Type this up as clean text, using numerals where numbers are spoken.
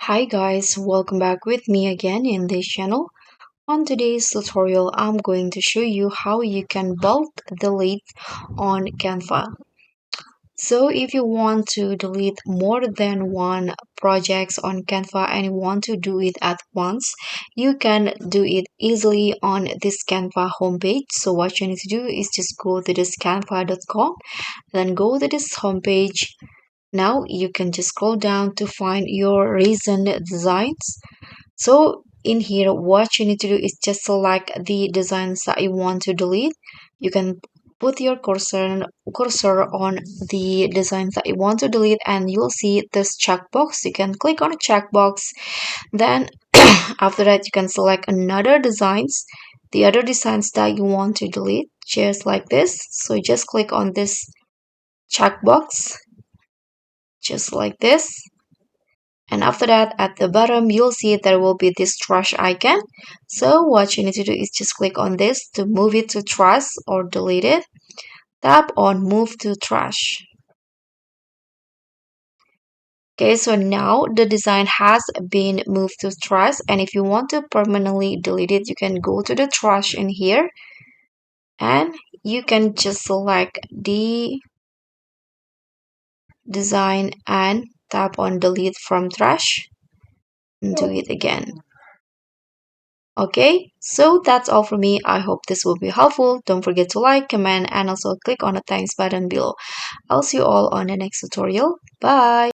Hi guys, welcome back with me again in this channel. On today's tutorial, I'm going to show you how you can bulk delete on Canva. So if you want to delete more than one projects on Canva and you want to do it at once, you can do it easily on this Canva homepage. So what you need to do is just go to this canva.com, then go to this homepage. Now you can just scroll down to find your recent designs. So in here, what you need to do is just select the designs that you want to delete. You can put your cursor on the designs that you want to delete and you'll see this checkbox. You can click on a checkbox. Then after that, you can select another designs, the other designs that you want to delete, just like this. So just click on this checkbox, just like this. And after that, at the bottom, you'll see there will be this trash icon. So what you need to do is just click on this to move it to trash or delete it. Tap on move to trash. Okay, so now the design has been moved to trash, and if you want to permanently delete it, you can go to the trash in here and you can just select the design and tap on delete from trash and do it again. Okay, so that's all for me. I hope this will be helpful. Don't forget to like, comment, and also click on the thanks button below. I'll see you all on the next tutorial. Bye!